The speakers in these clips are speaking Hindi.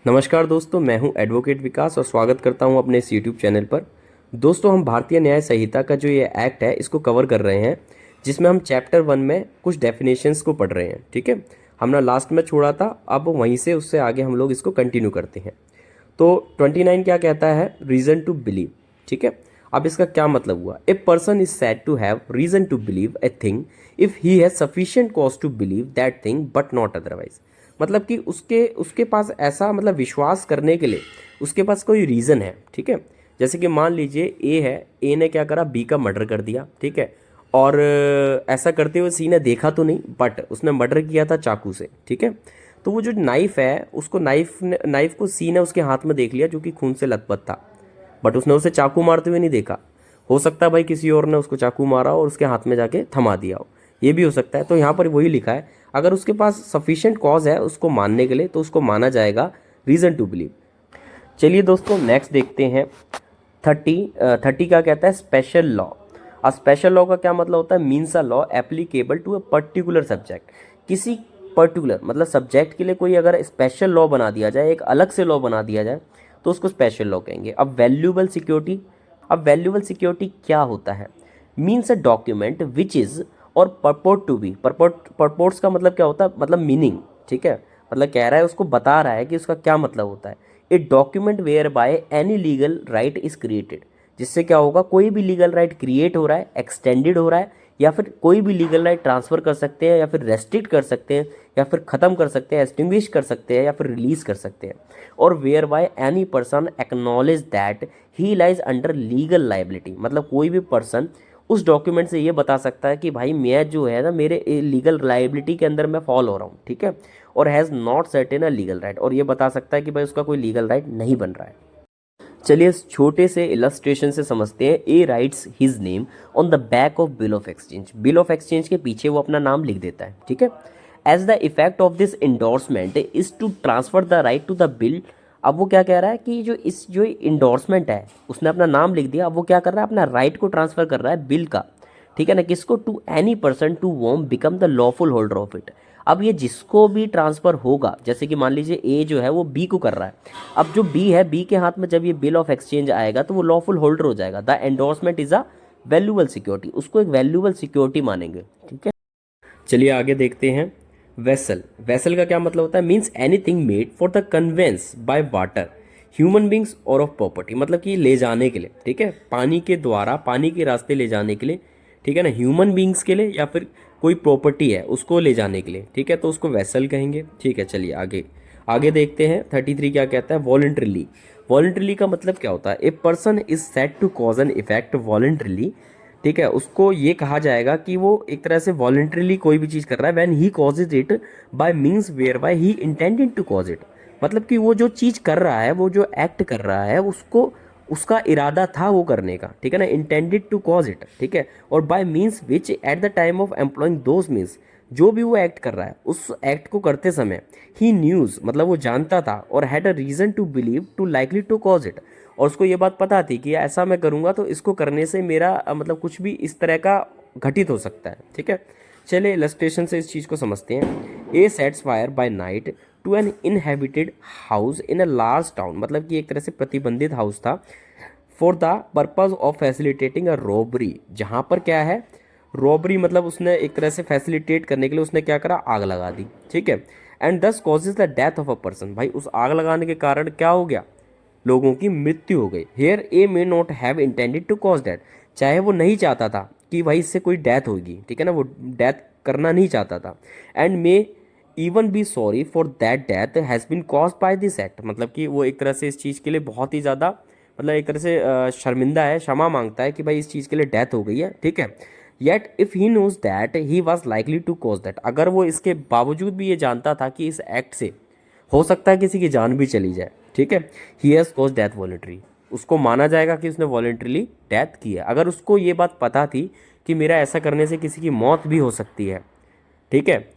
नमस्कार दोस्तों, मैं हूं एडवोकेट विकास और स्वागत करता हूं अपने इस यूट्यूब चैनल पर। दोस्तों, हम भारतीय न्याय संहिता का जो ये एक्ट है इसको कवर कर रहे हैं, जिसमें हम चैप्टर 1 में कुछ डेफिनेशंस को पढ़ रहे हैं। ठीक है, हमने लास्ट में छोड़ा था, अब वहीं से उससे आगे हम लोग इसको कंटिन्यू करते हैं। तो 29 क्या कहता है? Reason to believe. ठीक है, अब इसका क्या मतलब हुआ? A person is said to have reason to believe a thing if he has sufficient cause to believe that thing but not otherwise. मतलब कि उसके उसके पास ऐसा मतलब विश्वास करने के लिए उसके पास कोई रीज़न है। ठीक है, जैसे कि मान लीजिए ए है, ए ने क्या करा, बी का मर्डर कर दिया। ठीक है, और ऐसा करते हुए सी ने देखा तो नहीं, बट उसने मर्डर किया था चाकू से। ठीक है, तो वो जो नाइफ है उसको नाइफ को सी ने उसके हाथ में देख लिया जो कि खून से लथपथ था, बट उसने उसे चाकू मारते हुए नहीं देखा। हो सकता है भाई किसी और ने उसको चाकू मारा और उसके हाथ में जाके थमा दिया हो, ये भी हो सकता है। तो यहाँ पर वही लिखा है, अगर उसके पास सफिशिएंट कॉज है उसको मानने के लिए तो उसको माना जाएगा रीज़न टू बिलीव। चलिए दोस्तों, नेक्स्ट देखते हैं। 30 का कहता है स्पेशल लॉ। अब स्पेशल लॉ का क्या मतलब होता है? Means a law applicable to a particular subject. किसी पर्टिकुलर मतलब सब्जेक्ट के लिए कोई अगर स्पेशल लॉ बना दिया जाए, एक अलग से लॉ बना दिया जाए, तो उसको स्पेशल लॉ कहेंगे। अब वैल्यूएबल सिक्योरिटी। अब वैल्यूएबल सिक्योरिटी क्या होता है? Means a document which is और परपोर्ट टू बी। परपोर्ट्स का मतलब क्या होता है? मतलब मीनिंग। ठीक है, मतलब कह रहा है, उसको बता रहा है कि उसका क्या मतलब होता है। A document whereby any legal right is created. जिससे क्या होगा, कोई भी लीगल राइट क्रिएट हो रहा है, एक्सटेंडेड हो रहा है, या फिर कोई भी लीगल राइट ट्रांसफ़र कर सकते हैं, या फिर रेस्ट्रिक्ट कर सकते हैं, या फिर ख़त्म कर सकते हैं, एक्सटिंग्विश कर सकते हैं, या फिर रिलीज़ कर सकते हैं। और whereby any person acknowledge that he lies under legal liability. मतलब कोई भी पर्सन उस डॉक्यूमेंट से ये बता सकता है कि भाई मैं जो है ना, मेरे लीगल लाइबिलिटी के अंदर मैं फॉल हो रहा हूँ। ठीक है, और has not certain a legal right, और ये बता सकता है कि भाई उसका कोई लीगल राइट नहीं बन रहा है। चलिए इस छोटे से इलस्ट्रेशन से समझते हैं। A writes his name on the back of bill of exchange. Bill of exchange के पीछे वो अपना नाम लिख देता है। ठीक है, as the effect of this endorsement is to transfer the right to the bill. अब वो क्या कह रहा है कि जो इंडोर्समेंट है, उसने अपना नाम लिख दिया, अब वो क्या कर रहा है, अपना राइट को ट्रांसफर कर रहा है बिल का। ठीक है ना, किसको? To any person to whom become the lawful holder of it. अब ये जिसको भी ट्रांसफ़र होगा, जैसे कि मान लीजिए ए जो है वो बी को कर रहा है, अब जो बी है, बी के हाथ में जब ये बिल ऑफ एक्सचेंज आएगा तो वो लॉफुल होल्डर हो जाएगा। The endorsement is a valuable security, उसको एक वैल्यूएबल सिक्योरिटी मानेंगे। ठीक है, चलिए आगे देखते हैं। वेसल। वेसल का क्या मतलब होता है? Means anything made for the conveyance by water human beings और ऑफ प्रॉपर्टी। मतलब कि ले जाने के लिए। ठीक है, पानी के द्वारा, पानी के रास्ते ले जाने के लिए। ठीक है ना, ह्यूमन बींग्स के लिए या फिर कोई प्रॉपर्टी है उसको ले जाने के लिए। ठीक है, तो उसको वेसल कहेंगे। ठीक है, चलिए आगे आगे देखते हैं। 33 क्या कहता है? वॉलंटरीली। वॉलंटरीली का मतलब क्या होता है? A person is said to cause an effect voluntarily. ठीक है, उसको ये कहा जाएगा कि वो एक तरह से वॉलंटरीली कोई भी चीज़ कर रहा है। When he causes it by means whereby he intended to cause it. मतलब कि वो जो चीज़ कर रहा है, वो जो एक्ट कर रहा है, उसको उसका इरादा था वो करने का। ठीक है ना, इंटेंडेड टू कॉज इट। ठीक है, और bye means which at the time of employing those means, जो भी वो एक्ट कर रहा है उस एक्ट को करते समय ही न्यूज़ मतलब वो जानता था, और had a reason to believe to likely to cause it, और उसको ये बात पता थी कि ऐसा मैं करूँगा तो इसको करने से मेरा मतलब कुछ भी इस तरह का घटित हो सकता है। ठीक है, चलिए इलस्ट्रेशन से इस चीज़ को समझते हैं। A sets fire by night to an inhabited house in a large town. मतलब कि एक तरह से प्रतिबंधित हाउस था, for the purpose of facilitating a robbery. जहाँ पर क्या है, रॉबरी मतलब उसने एक तरह से फैसिलिटेट करने के लिए उसने क्या करा, आग लगा दी। ठीक है, एंड दस causes the death of a person. भाई उस आग लगाने के कारण क्या हो गया, लोगों की मृत्यु हो गई। Here A may not have intended to cause death. चाहे वो नहीं चाहता था कि भाई इससे कोई डेथ होगी। ठीक है ना, वो डेथ करना नहीं चाहता था। And may even be sorry for that death has been cause by this act. मतलब कि वो एक तरह से इस चीज़ के लिए बहुत ही ज़्यादा मतलब एक तरह से शर्मिंदा है, क्षमा मांगता है कि भाई इस चीज़ के लिए डेथ हो गई है। ठीक है, yet if he knows that he was likely to cause that. अगर वो इसके बावजूद भी ये जानता था कि इस एक्ट से हो सकता है किसी की जान भी चली जाए। ठीक है, he has cause death voluntary, उसको माना जाएगा कि उसने वॉलेंट्रीली डेथ की है। अगर उसको ये बात पता थी कि मेरा ऐसा करने से किसी की मौत भी हो सकती है। ठीक है,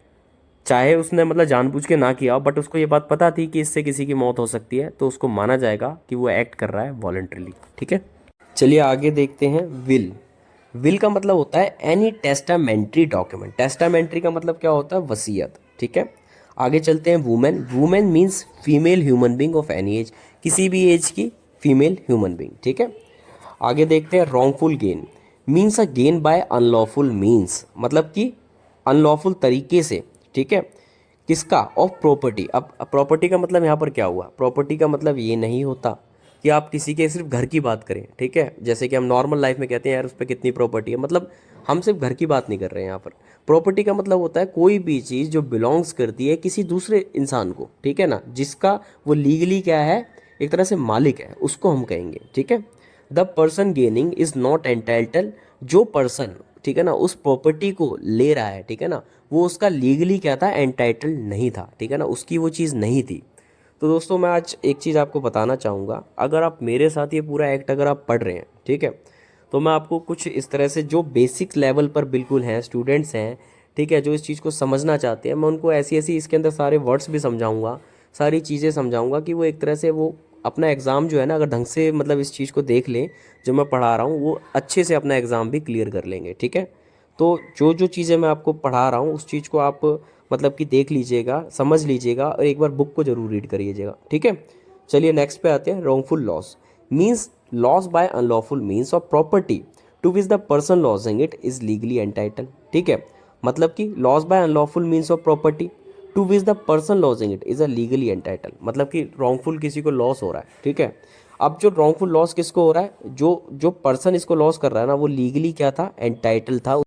चाहे उसने मतलब जानबूझ के ना किया हो, बट उसको ये बात पता थी कि इससे किसी की मौत हो सकती है, तो उसको माना जाएगा कि वो एक्ट कर रहा है वॉलेंट्रीली। ठीक है, चलिए आगे देखते हैं। विल। विल का मतलब होता है एनी टेस्टामेंट्री डॉक्यूमेंट। टेस्टामेंट्री का मतलब क्या होता है? वसीयत। ठीक है, आगे चलते हैं women. Women means female human being of any as, किसी भी एज की फीमेल ह्यूमन बींग, ठीक है। आगे देखते हैं wrongful gain means a gain by unlawful means, मतलब कि अनलॉफुल तरीके से, ठीक है, किसका, ऑफ प्रॉपर्टी। अब प्रॉपर्टी का मतलब यहाँ पर क्या हुआ, प्रॉपर्टी का मतलब ये नहीं होता कि आप किसी के सिर्फ घर की बात करें, ठीक है, जैसे कि हम नॉर्मल लाइफ में कहते हैं यार उस पर कितनी प्रॉपर्टी है, मतलब हम सिर्फ घर की बात नहीं कर रहे हैं यहाँ पर। प्रॉपर्टी का मतलब होता है कोई भी चीज़ जो बिलोंग्स करती है किसी दूसरे इंसान को, ठीक है ना, जिसका वो लीगली क्या है, एक तरह से मालिक है, उसको हम कहेंगे, ठीक है। The person gaining is not entitle, जो पर्सन, ठीक है ना, उस प्रॉपर्टी को ले रहा है, ठीक है ना, वो उसका लीगली क्या था, एंटाइटल नहीं था, ठीक है ना, उसकी वो चीज़ नहीं थी। तो दोस्तों मैं आज एक चीज़ आपको बताना चाहूँगा, अगर आप मेरे साथ ये पूरा एक्ट अगर आप पढ़ रहे हैं, ठीक है, तो मैं आपको कुछ इस तरह से जो बेसिक लेवल पर बिल्कुल हैं स्टूडेंट्स हैं, ठीक है, जो इस चीज़ को समझना चाहते हैं, मैं उनको ऐसी ऐसी इसके अंदर सारे वर्ड्स भी समझाऊंगा, सारी चीज़ें समझाऊंगा कि वो एक तरह से वो अपना एग्ज़ाम जो है ना, अगर ढंग से मतलब इस चीज़ को देख लें जो मैं पढ़ा रहा हूँ, वो अच्छे से अपना एग्ज़ाम भी क्लियर कर लेंगे, ठीक है। तो जो जो चीज़ें मैं आपको पढ़ा रहा हूँ उस चीज़ को आप मतलब कि देख लीजिएगा, समझ लीजिएगा और एक बार बुक को ज़रूर रीड करिएगा, ठीक है। चलिए नेक्स्ट पे आते हैं। Wrongful loss means loss by unlawful means of property to which the person losing it is legally entitle, ठीक है, मतलब कि loss by unlawful means of property to which the person losing it is a legally entitle, मतलब कि रॉन्गफुल किसी को लॉस हो रहा है, ठीक है। अब जो रॉन्गफुल लॉस किसको हो रहा है, जो जो पर्सन इसको लॉस कर रहा है ना, वो लीगली क्या था, एंटाइटल था।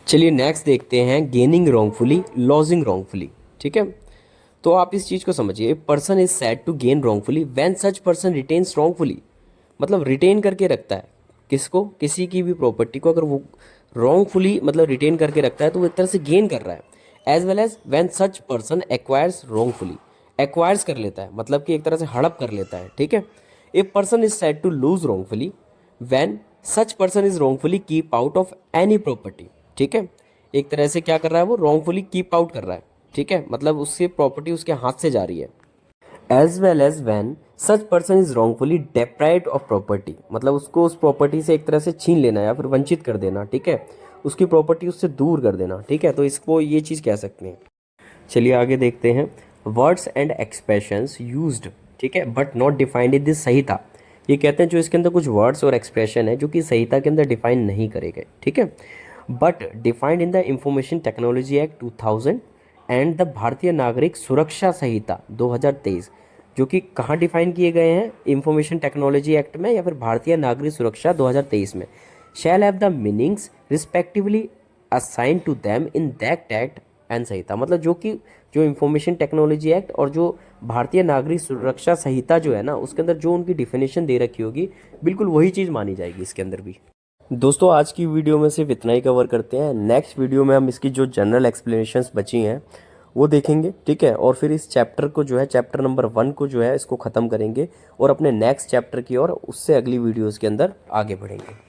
चलिए नेक्स्ट देखते हैं गेनिंग रॉन्गफुली, लॉजिंग रॉन्गफुली, ठीक है। तो आप इस चीज़ को समझिए, person is said to gain wrongfully when such person retains wrongfully, मतलब रिटेन करके रखता है किसको, किसी की भी प्रॉपर्टी को अगर वो रॉन्गफुली मतलब रिटेन करके रखता है तो वो एक तरह से गेन कर रहा है। As well as when such person acquires wrongfully, acquires कर लेता है मतलब कि एक तरह से हड़प कर लेता है, ठीक है। A person is said to lose wrongfully when such person is wrongfully keep out of any property, ठीक है। एक तरह से क्या कर रहा है, वो रॉन्गफुली कीप आउट कर रहा है, ठीक है, मतलब उससे प्रॉपर्टी उसके हाथ से जा रही है। As well as when such person is wrongfully deprived of property, मतलब उसको उस प्रॉपर्टी से एक तरह से छीन लेना या फिर वंचित कर देना, ठीक है, उसकी प्रॉपर्टी उससे दूर कर देना, ठीक है, तो इसको ये चीज़ कह सकते हैं। चलिए आगे देखते हैं। वर्ड्स एंड एक्सप्रेशंस यूज्ड, ठीक है, but not defined in this Sanhita, ये कहते हैं जो इसके अंदर कुछ वर्ड्स और एक्सप्रेशन है जो कि संहिता के अंदर डिफाइन नहीं करे गए, ठीक है, but defined in the information technology act 2000 and the भारतीय नागरिक सुरक्षा संहिता 2023, जो कि कहाँ डिफाइन किए गए हैं, इंफॉर्मेशन टेक्नोलॉजी एक्ट में या फिर भारतीय नागरिक सुरक्षा 2023 में। Shall have the meanings respectively assigned to them in that act and Sanhita, मतलब जो कि जो इंफॉर्मेशन टेक्नोलॉजी एक्ट और जो भारतीय नागरिक सुरक्षा संहिता जो है ना, उसके अंदर जो उनकी डिफिनेशन दे रखी होगी बिल्कुल वही चीज़ मानी जाएगी इसके अंदर भी। दोस्तों आज की वीडियो में सिर्फ इतना ही कवर करते हैं, नेक्स्ट वीडियो में हम इसकी जो जनरल एक्सप्लेनेशंस बची हैं वो देखेंगे, ठीक है, और फिर इस चैप्टर को जो है चैप्टर नंबर 1 को जो है इसको ख़त्म करेंगे और अपने नेक्स्ट चैप्टर की ओर उससे अगली वीडियोज़ के अंदर आगे बढ़ेंगे।